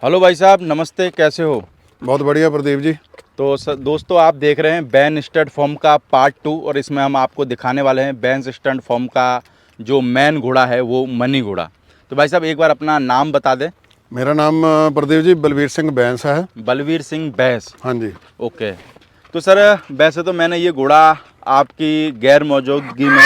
Hello भाई साहब, नमस्ते। कैसे हो? बहुत बढ़िया प्रदीप जी। तो दोस्तों, आप देख रहे हैं बैन स्टड फॉर्म का पार्ट 2 और इसमें हम आपको दिखाने वाले हैं बैन स्टड फॉर्म का जो मैन घोड़ा है वो मनी घोड़ा। तो भाई साहब एक बार अपना नाम बता दें। मेरा नाम प्रदीप जी बलवीर सिंह बैंस है। बलवीर सिंह बैस। हाँ जी। ओके। तो सर, वैसे तो मैंने ये घोड़ा आपकी गैर मौजूदगी में 2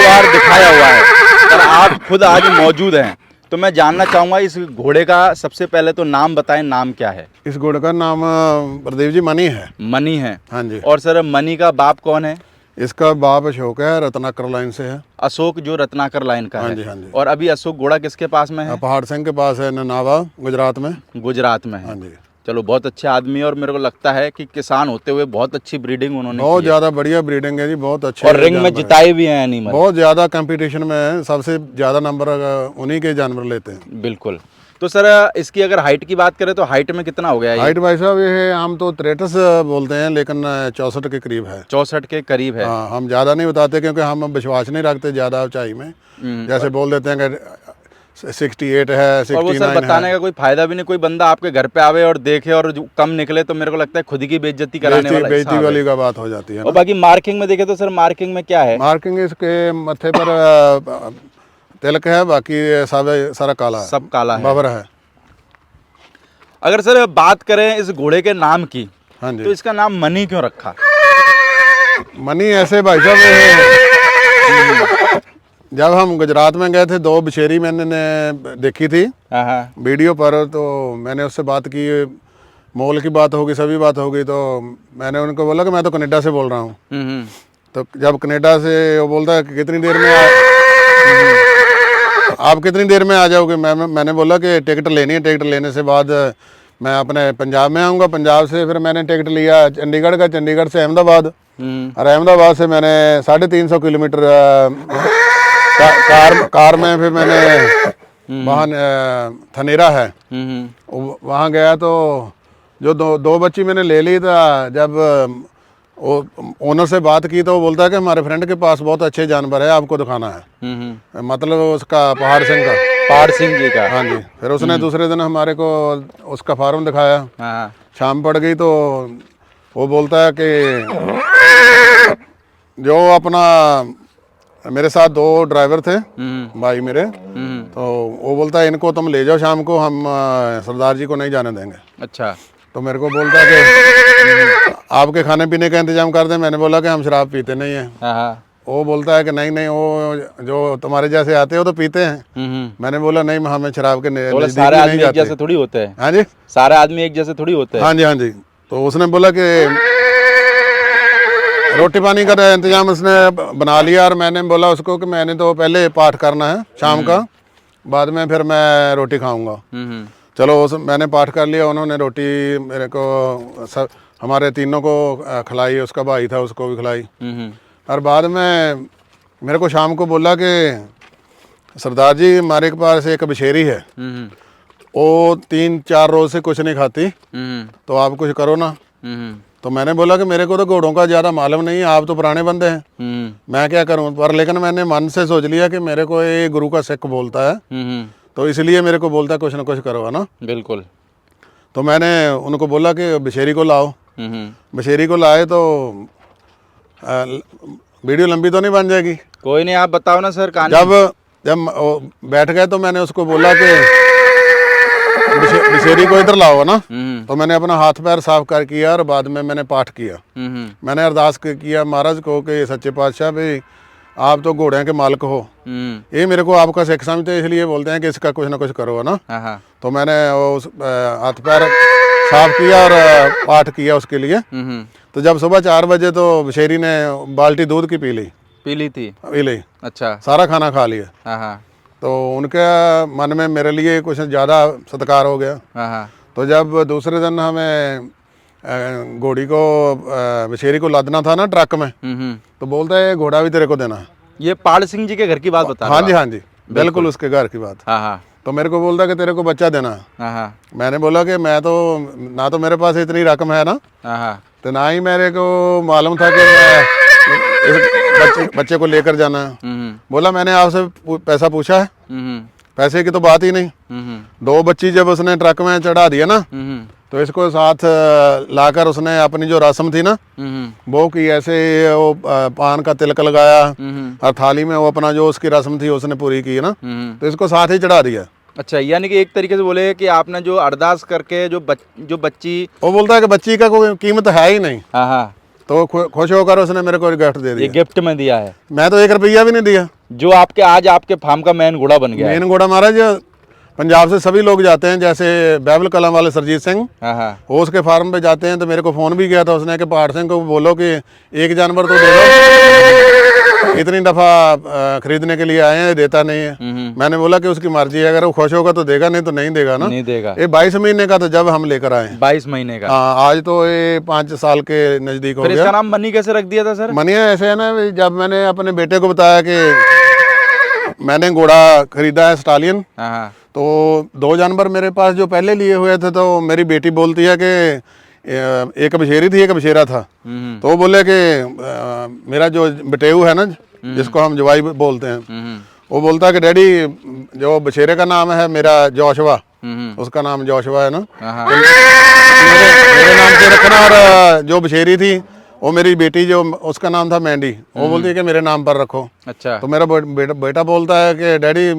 बार दिखाया हुआ है और आप खुद आज मौजूद हैं। तो मैं जानना चाहूँगा इस घोड़े का सबसे पहले तो नाम बताएं, नाम क्या है? इस घोड़े का नाम प्रदीप जी मनी है। मनी है। हाँ जी। और सर, मनी का बाप कौन है? इसका बाप अशोक है, रत्नाकर लाइन से है। अशोक जो रत्नाकर लाइन का हाँ है। जी, हाँ जी। और अभी अशोक घोड़ा किसके पास में है? पहाड़ सिंह के पास है, ननावा गुजरात में। गुजरात में है। हाँ जी। चलो, बहुत अच्छे आदमी है और मेरे को लगता है कि किसान होते हुए बहुत अच्छी ब्रीडिंग उन्होंने बहुत की है। ज़्यादा बढ़िया ब्रीडिंग है जी, बहुत अच्छे और रिंग में जानवर है। जिताए भी हैं एनिमल। बहुत ज़्यादा कंपटीशन में सबसे ज़्यादा नंबर उन्हीं के जानवर लेते हैं। बिल्कुल। तो सर, इसकी अगर हाइट की बात करें तो हाइट में कितना हो गया ये? हाइट भाई साहब ये है, हम तो 63 बोलते हैं लेकिन 64 के करीब है। 64 के करीब है। हाँ, हम ज़्यादा नहीं बताते क्योंकि हम विश्वास नहीं रखते ज़्यादा ऊंचाई में। जैसे बोल देते हैं कि 68 है, और वो 69 सर बताने है। का कोई फायदा भी नहीं। कोई बंदा आपके घर पे आवे और देखे और जो कम निकले तो मेरे को लगता है खुद की बेइज्जती कराने वाला बेइज्जती हिसाब है। वाली का बात हो जाती है और ना। बाकी मार्किंग में देखे तो सर, मार्किंग में क्या है? मार्किंग इसके मत्थे पर तिलक है, बाकी सारा काला है। सब काला है। बबर है। अगर सर बात करें इस घोड़े के नाम की, हाँ तो जी। इसका नाम मनी क्यों रखा? मनी ऐसे भाई साहब ये जब हम गुजरात में गए थे, 2 बछेरी मैंने देखी थी हाँ हाँ। वीडियो पर, तो मैंने उससे बात की, मोल की बात होगी, सभी बात होगी। तो मैंने उनको बोला कि मैं तो कनाडा से बोल रहा हूँ। तो जब कनाडा से वो बोलता है कि कितनी देर में आप कितनी देर में आ जाओगे? मैंने बोला कि टिकट लेनी है, टिकट लेने से बाद मैं अपने पंजाब में आऊँगा। पंजाब से फिर मैंने टिकट लिया चंडीगढ़ का, चंडीगढ़ से अहमदाबाद, और अहमदाबाद से मैंने 350 किलोमीटर कार में फिर मैंने वहाँ थनेरा है वहाँ गया। तो जो दो बच्ची मैंने ले ली था, जब वो ओनर से बात की तो वो बोलता है कि हमारे फ्रेंड के पास बहुत अच्छे जानवर है, आपको दिखाना है। मतलब उसका पहाड़ सिंह का, पहाड़ सिंह जी का। हाँ जी। फिर उसने दूसरे दिन हमारे को उसका फार्म दिखाया। हाँ। शाम पड़ गई तो वो बोलता है कि जो अपना मेरे साथ 2 ड्राइवर थे भाई मेरे, तो वो बोलता है इनको तुम ले जाओ शाम को, हम सरदार जी को नहीं जाने देंगे। अच्छा। तो मेरे को बोलता है कि आपके खाने पीने का इंतजाम कर दें। मैंने बोला कि हम शराब पीते नहीं हैं। हाँ। वो बोलता है कि नहीं नहीं, वो जो तुम्हारे जैसे आते हो तो पीते हैं। मैंने बोला नहीं, हमें शराब के नजदीक सारे भी आदमी नहीं एक जैसे जाते। थोड़ी होते हैं। हाँ जी। सारे आदमी एक जैसे थोड़ी होते हैं। हाँ जी, हाँ जी। तो उसने बोला कि रोटी पानी का इंतजाम उसने बना लिया, और मैंने बोला उसको कि मैंने तो पहले पाठ करना है शाम का, बाद में फिर मैं रोटी खाऊंगा। चलो मैंने पाठ कर लिया, उन्होंने रोटी मेरे को हमारे तीनों को खिलाई, उसका भाई था उसको भी खिलाई। और बाद में मेरे को शाम को बोला कि सरदार जी हमारे के पास एक बछेरी है, वो 3-4 रोज से कुछ नहीं खाती, तो आप कुछ करो ना। तो मैंने बोला कि मेरे को तो घोड़ों का ज़्यादा मालूम नहीं है, आप तो पुराने बंदे हैं, मैं क्या करूं। पर लेकिन मैंने मन से सोच लिया कि मेरे को ये गुरु का सिख बोलता है, तो इसलिए मेरे को बोलता है कुछ ना कुछ करो, है ना। बिल्कुल। तो मैंने उनको बोला कि बछेरी को लाओ। बछेरी को लाए तो वीडियो लंबी तो नहीं बन जाएगी। कोई नहीं, आप बताओ ना सर कहानी। जब बैठ गए तो मैंने उसको बोला कि बछेरी को इधर लाओ ना। तो मैंने अपना हाथ पैर साफ कर किया और बाद में मैंने पाठ किया। मैंने अरदास किया महाराज को कि सच्चे पातशाह भाई आप तो घोड़े के मालिक हो, ये मेरे को आपका सिख समझते हैं, इसलिए बोलते हैं कि इसका कुछ ना कुछ करो, है ना। तो मैंने उस हाथ पैर साफ किया और पाठ किया उसके लिए। तो जब सुबह 4 बजे तो बछेरी ने बाल्टी दूध की पी ली थी। अच्छा। सारा खाना खा लिया। तो उनके मन में मेरे लिए कुछ ज़्यादा सत्कार हो गया। तो जब दूसरे दिन हमें घोड़ी को बछेरी को लादना था ना ट्रक में, तो बोलता है घोड़ा भी तेरे को देना है। ये पहाड़ सिंह जी के घर की बात बता रहे हो? हाँ जी, हाँ जी, बिल्कुल उसके घर की बात। तो मेरे को बोलता कि तेरे को बच्चा देना है। मैंने बोला कि मैं तो ना तो मेरे पास इतनी रकम है ना, तो ना ही मेरे को मालूम था कि मैं बच्चे को लेकर जाना है। बोला मैंने आपसे पैसा पूछा है, पैसे की तो बात ही नहीं। 2 बच्ची जब उसने ट्रक में चढ़ा दिया ना, तो इसको साथ लाकर उसने अपनी जो रस्म थी ना वो की, ऐसे वो पान का तिलक लगाया और थाली में वो अपना जो उसकी रस्म थी उसने पूरी की ना, तो इसको साथ ही चढ़ा दिया। अच्छा, यानी कि एक तरीके से बोले कि आपने जो अरदास करके जो बच्ची, वो बोलता है कि बच्ची का कोई कीमत है ही नहीं, हाँ हाँ, तो खुश होकर उसने मेरे को गिफ्ट दे ये दिया। गिफ्ट में दिया है, मैं तो 1 रुपया भी नहीं दिया। जो आपके आज आपके फार्म का मेन घोड़ा बन गया है। मेन घोड़ा महाराज पंजाब से सभी लोग जाते हैं, जैसे बाइबल कलम वाले सरजीत सिंह, हाँ हाँ, वो उसके फार्म पे जाते हैं, तो मेरे को फ़ोन भी किया था उसने कि पहाड़ सिंह को बोलो कि एक जानवर तो दे दो, इतनी दफ़ा खरीदने के लिए आए हैं, देता नहीं है। मैंने बोला कि उसकी मर्जी है, अगर वो खुश होगा तो देगा, नहीं तो नहीं देगा ना। नहीं देगा। ये 22 महीने का था जब हम लेकर आए। 22 महीने का। हाँ, आज तो ये 5 साल के नज़दीक हो फिर गया। इसका नाम मनी कैसे रख दिया था सर? मनिया ऐसे है ना, जब मैंने अपने बेटे को बताया कि मैंने घोड़ा खरीदा है स्टालियन, हाँ हाँ, तो 2 जानवर मेरे पास जो पहले लिए हुए थे, तो मेरी बेटी बोलती है कि एक बशेरी थी एक बशेरा था, तो वो बोले कि मेरा जो बटेऊ है ना, जिसको हम जवाई बोलते हैं, वो बोलता है कि डैडी जो बशेरे का नाम है मेरा जोशवा, उसका नाम जोशवा है ना, हाँ, तो मेरे नाम से रखना। और जो बशेरी थी वो मेरी बेटी जो उसका नाम था मैंडी, वो बोलती है कि मेरे नाम पर रखो। अच्छा, तो मेरा बेटा बोलता है कि डैडी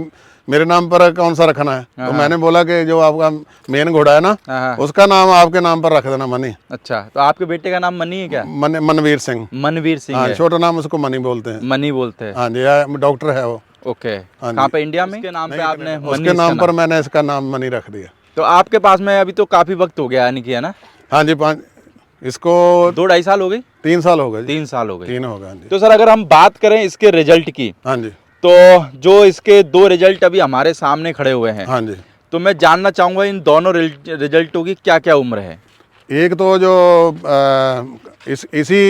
मेरे नाम पर कौन सा रखना है, तो मैंने बोला कि जो आपका मेन घोड़ा है ना, हाँ, उसका नाम आपके नाम पर रख देना, मनी। अच्छा, तो आपके बेटे का नाम मनी है क्या? मनवीर सिंह। मनवीर सिंह हाँ, है। छोटा नाम उसको मनी बोलते हैं। मनी बोलते हैं। हाँ जी, डॉक्टर है वो। ओके, कहाँ पे, इंडिया में? उसके नाम पे आपने उसके नाम पर मैंने इसका नाम मनी रख दिया। तो आपके पास में अभी तो काफी वक्त हो गया, यानी कि, है ना? हाँ जी, 5 इसको 2-2.5 साल हो गए? 3 साल हो गए। 3 साल हो गए। 3 हो गए। हाँ जी। तो सर अगर हम बात करें इसके रिजल्ट की, हाँ जी। तो जो इसके 2 रिजल्ट अभी हमारे सामने खड़े हुए हैं, हाँ जी। तो मैं जानना चाहूंगा इन दोनों रिजल्टों की क्या क्या उम्र है? एक तो जो इसी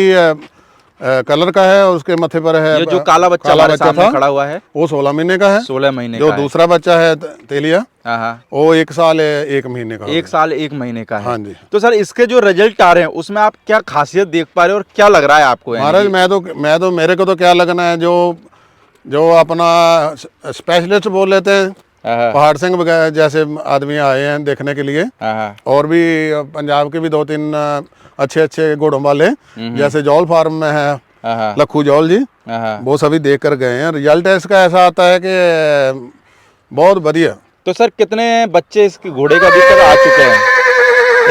कलर का है, उसके माथे पर है ये जो काला बच्चा हमारे सामने खड़ा हुआ है, वो 16 महीने का है। 16 महीने जो का है। दूसरा बच्चा है तेलिया, हाँ हाँ, वो 1 साल 1 महीने का। 1 साल 1 महीने का है। हाँ जी। तो सर इसके जो रिजल्ट आ रहे हैं उसमें आप क्या खासियत देख पा रहे हो और क्या लग रहा है आपको? महाराज मैं तो मेरे को तो क्या लगना है, जो अपना स्पेशलिस्ट बोल लेते हैं, पहाड़ सिंह वगैरह जैसे आदमी आए हैं देखने के लिए, और भी पंजाब के भी 2-3 अच्छे घोड़ों वाले, जैसे जौल फार्म में है लखू जौल जी, वो सभी देख कर गए हैं। रिजल्ट इसका ऐसा आता है कि बहुत बढ़िया। तो सर कितने बच्चे इसके घोड़े का अभी तक आ चुके हैं?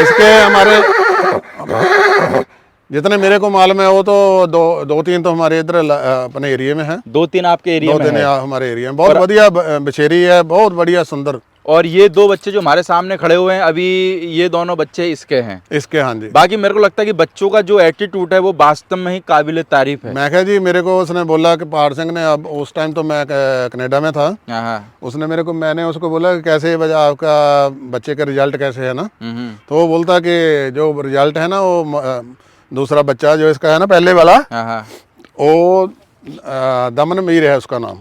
इसके हमारे जितने मेरे को मालूम है वो तो 2-3 तो हमारे इधर अपने एरिया में है। 2-3 आपके एरिया में है? 2-3 हमारे एरिया में। बहुत बढ़िया बछेरी है, बहुत बढ़िया सुंदर। और ये 2 बच्चे जो हमारे सामने खड़े हुए हैं अभी, ये दोनों बच्चे इसके हैं? इसके, हाँ जी। बाकी मेरे को लगता है कि बच्चों का जो एटीट्यूड है वो वास्तव में ही काबिल तारीफ है। मैं कहा जी, मेरे को उसने बोला कि पहाड़ सिंह ने, अब उस टाइम तो मैं कनाडा में था, उसने मैंने उसको बोला कि कैसे आपका बच्चे का रिजल्ट कैसे है ना, तो वो बोलता कि जो रिजल्ट है ना, वो दूसरा बच्चा जो इसका है ना, पहले वाला, वो दमन मीर है उसका नाम।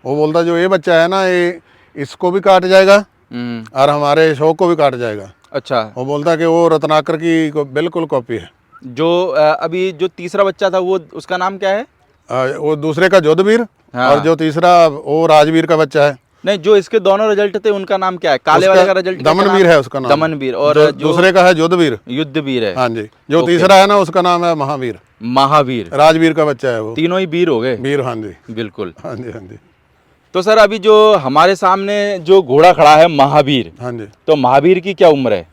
वो बोलता जो ये बच्चा है ना, ये इसको भी काट जाएगा और हमारे शौक को भी काट जाएगा। अच्छा। वो बोलता कि वो रत्नाकर की बिल्कुल कॉपी है। जो अभी जो तीसरा बच्चा था वो, उसका नाम क्या है? वो दूसरे का जोधवीर, और जो तीसरा वो राजवीर का बच्चा है। नहीं, जो इसके दोनों रिजल्ट थे उनका नाम क्या है? काले वाले का रिजल्ट दमनवीर है उसका नाम। दमनवीर। और दूसरे का है युद्धवीर। युद्धवीर है, हाँ जी। जो तीसरा है ना, उसका नाम है महावीर। महावीर, राजवीर का बच्चा है वो। तीनों ही वीर हो गए। वीर, हाँ जी, बिल्कुल। हाँ जी, हाँ जी। तो सर अभी जो हमारे सामने जो घोड़ा खड़ा है महावीर, हाँ जी, तो महावीर की क्या उम्र है?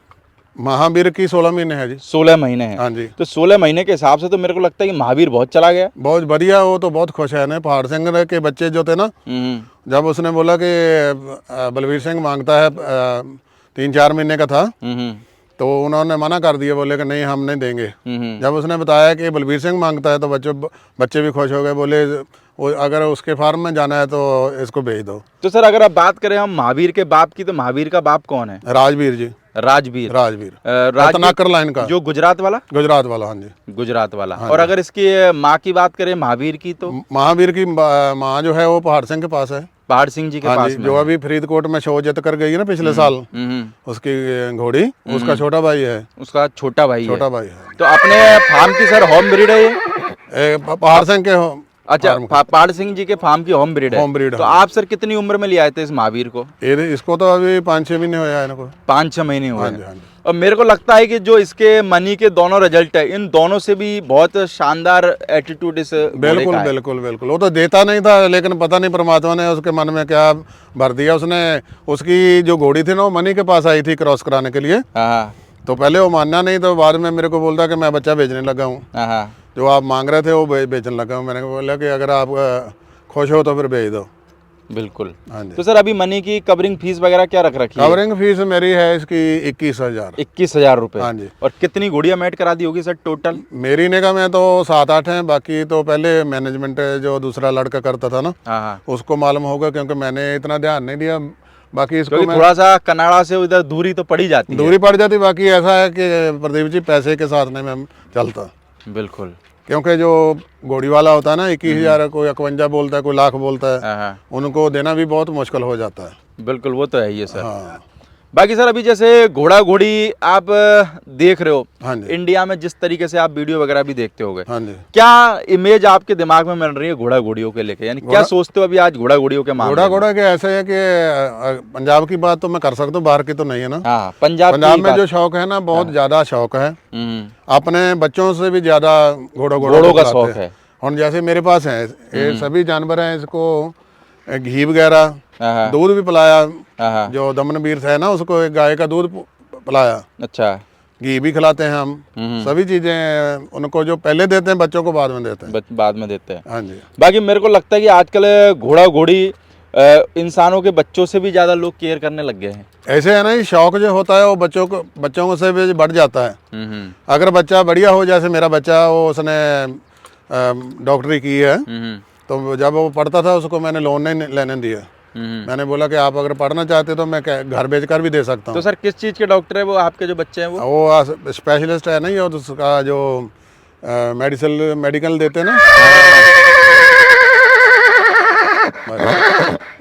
महावीर की 16 महीने है जी। 16 महीने है। हाँ जी। तो 16 महीने के हिसाब से तो मेरे को लगता है कि महावीर बहुत चला गया। बहुत बढ़िया, वो तो बहुत खुश है ना। पहाड़ सिंह के बच्चे जो थे ना, जब उसने बोला कि बलवीर सिंह मांगता है, 3-4 महीने का था, तो उन्होंने मना कर दिया, बोले कि नहीं हम नहीं देंगे। जब उसने बताया कि बलवीर सिंह मांगता है, तो बच्चे भी खुश हो गए, बोले अगर उसके फार्म में जाना है तो इसको भेज दो। तो सर अगर आप बात करें हम महावीर के बाप की, तो महावीर का बाप कौन है? राजवीर जी। राजवीर। रत्नाकर लाइन का, जो गुजरात वाला। हाँ जी, गुजरात वाला। हाँ। और अगर इसकी माँ की बात करें महावीर की, तो महावीर की माँ जो है वो पहाड़ सिंह के पास है। पहाड़ सिंह जी के पास में, जो अभी फरीदकोट में शो जीत कर गई है ना पिछले साल, उसकी घोड़ी, उसका छोटा भाई है। उसका छोटा भाई है। तो अपने फार्म की सर होम ब्रीड है ये? पहाड़ सिंह के अच्छा, पाड़ सिंह जी के फार्म की होम ब्रीड है। होम ब्रीड, तो हाँ। आप सर कितनी उम्र में ले आए थे इस महावीर को? इसको तो अभी 5-6 महीने हुए हैं इनको। 5-6 महीने हुए हाँ हैं। जी, हाँ जी। और मेरे को लगता है कि जो इसके मनी के दोनों रिजल्ट है, इन दोनों से भी बहुत शानदार एटीट्यूड इस घोड़े बिल्कुल का है। बिल्कुल बिल्कुल। वो तो देता नहीं था, लेकिन पता नहीं परमात्मा ने उसके मन में क्या भर दिया। उसने उसकी जो घोड़ी थी ना, वो मनी के पास आई थी क्रॉस कराने के लिए। हाँ तो पहले वो मानना नहीं, तो बाद में मेरे को बोलता कि मैं बच्चा बेचने लगा हूँ। हाँ। जो आप मांग रहे थे वो बेचने लगा हूँ। मैंने बोला कि अगर आप खुश हो तो फिर भेज दो। बिल्कुल। हाँ जी। तो सर अभी मनी की कवरिंग फीस वगैरह क्या रख रखी है? कवरिंग फीस मेरी है इसकी 21,000। 21,000 रुपये। हाँ जी। और कितनी घोड़ियाँ मैट करा दी होगी सर टोटल? मेरी निगाह में तो 7-8 हैं। बाकी तो पहले मैनेजमेंट जो दूसरा लड़का करता था ना, हाँ हाँ। उसको मालूम होगा, क्योंकि मैंने इतना ध्यान नहीं दिया। बाकी इसको क्योंकि मैं थोड़ा सा कनाडा से उधर दूरी तो पड़ी जाती है। दूरी पड़ जाती। बाकी ऐसा है कि प्रदीप जी पैसे के साथ नहीं मैं चलता, बिल्कुल। क्योंकि जो घोड़ी वाला होता है ना, 21,000 कोई 51 बोलता है, कोई लाख बोलता है, हाँ हाँ। उनको देना भी बहुत मुश्किल हो जाता है। बिल्कुल, वो तो है ही है सर। हाँ बाकी सर अभी जैसे घोड़ा घोड़ी आप देख रहे हो, हाँ जी, इंडिया में जिस तरीके से आप वीडियो वगैरह भी देखते होगे, हाँ जी। क्या इमेज आपके दिमाग में मिल रही है घोड़ा घोड़ियों के लेके? यानी क्या सोचते हो अभी आज घोड़ा घोड़ियों के मामले घोड़ा में? घोड़ा के ऐसे है कि पंजाब की बात तो मैं कर सकता हूँ, बाहर की तो नहीं है ना। हाँ, पंजाब पंजाब की में बात। जो शौक है ना, बहुत ज्यादा शौक है। हम्म, अपने बच्चों से भी ज्यादा घोड़ों घोड़ों का खिलाते शौक हैं। है। और जैसे मेरे पास है, ये सभी जानवर हैं, इसको घी वगैरह, हाँ हाँ दूध भी पिलाया। हाँ हाँ। जो दमनवीर है ना, उसको एक गाय का दूध पिलाया, अच्छा। घी भी खिलाते हैं हम। सभी चीजें उनको जो पहले देते हैं, बच्चों को बाद में देते हैं। बाद में देते हैं। हाँ जी। बाकी मेरे को लगता है कि आजकल घोड़ा घोड़ी इंसानों के बच्चों से भी ज्यादा लोग केयर करने लग गए हैं। ऐसे है ना, ये शौक जो होता है वो बच्चों से भी बढ़ जाता है। हम्म अगर बच्चा बढ़िया हो, जैसे मेरा बच्चा, वो उसने डॉक्टरी की है, हम्म तो जब वो पढ़ता था उसको मैंने लोन नहीं लेने दिया। हम्म। मैंने बोला कि आप अगर पढ़ना चाहते तो मैं घर बेचकर भी दे सकता तो हूँ। सर किस चीज के डॉक्टर है वो आपके जो बच्चे हैं वो? वो स्पेशलिस्ट है ना, ये उसका जो मेडिकल देते हैं ना।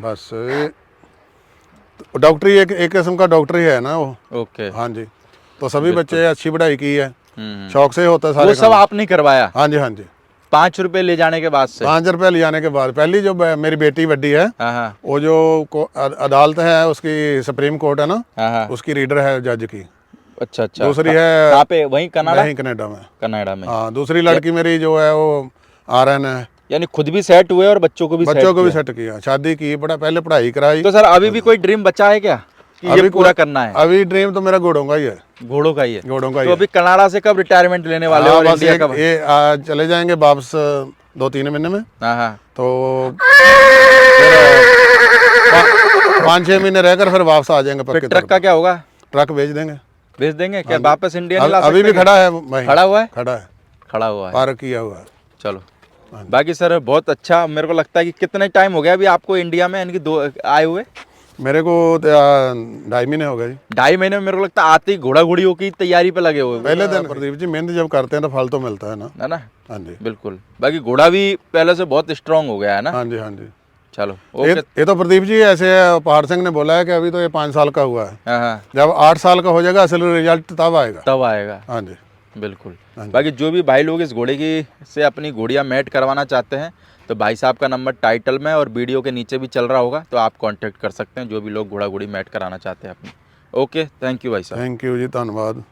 बस डॉक्टरी एक किस्म का डॉक्टरी है ना वो। ओके। हाँ जी। तो सभी बच्चे अच्छी पढ़ाई की है, हम्म। शौक से ही होता है वो सारे सब काम। आपने करवाया हाँ जी, हाँ जी। 5 रुपए ले जाने के बाद से? 5 रुपये ले जाने के बाद। पहली जो मेरी बेटी बड्डी है, हाँ हाँ वो जो अदालत है उसकी, सुप्रीम कोर्ट है ना, हाँ हाँ। उसकी रीडर है जज की। अच्छा अच्छा। दूसरी है कहाँ पे? वहीं कनाडा? वहीं कनाडा में। कनाडा में। हाँ, दूसरी लड़की मेरी जो है वो RN है। यानी खुद भी सेट हुए और बच्चों को भी बच्चों को भी किया। सेट किया, शादी की, पहले पढ़ाई कराई। तो सर अभी भी कोई ड्रीम बचा है क्या कि ये पूरा करना है? अभी ड्रीम तो मेरा घोड़ों का ही है। घोड़ों का ही है। घोड़ों का ही तो है। अभी कनाडा से कब रिटायरमेंट लेने वाले हो हाँ, और बस इंडिया कब? ये चले जाएंगे वापस 2-3 महीने में। हाँ हाँ। तो 5-6 महीने रहकर फिर वापस आ जाएंगे फिर पक्के ट्रक तौर का क्या होगा? पे। ट्रक भेज देंगे। भेज देंगे क्या? वापस इंडिया नहीं ला अभी भी सकते क्या? खड़ा है वहीं। खड़ा हुआ है? खड़ा है, खड़ा हुआ है। पार्क किया हुआ है। चलो। बाकी सर बहुत अच्छा। मेरे को लगता है कि कितने टाइम हो गया अभी आपको इंडिया में, यानी कि 2 आए हुए? मेरे को 2.5 महीने हो गए जी। 2.5 महीने में मेरे को लगता है आते ही घोड़ा घोड़ियों की तैयारी पे लगे हुए हो। पहले दिन प्रदीप जी, मेहनत जब करते हैं तो फल तो मिलता है ना। है ना? हाँ जी, बिल्कुल। बाकी घोड़ा भी पहले से बहुत स्ट्रांग हो गया है ना? हाँ जी, हाँ जी। चलो ये ओके। तो प्रदीप जी ऐसे है, पहाड़ सिंह ने बोला है कि अभी तो ये 5 साल का हुआ है। हाँ हाँ। जब 8 साल का हो जाएगा असल रिजल्ट तब आएगा। तब आएगा। हाँ जी। बिल्कुल। हाँ जी। बाकी जो भी भाई लोग इस घोड़े की से अपनी घोड़ियाँ मैट करवाना चाहते हैं, तो भाई साहब का नंबर टाइटल में और वीडियो के नीचे भी चल रहा होगा, तो आप कांटेक्ट कर सकते हैं जो भी लोग घोड़ा घोड़ी मैट कराना चाहते हैं अपनी। ओके, थैंक यू भाई साहब। थैंक यू जी, धन्यवाद।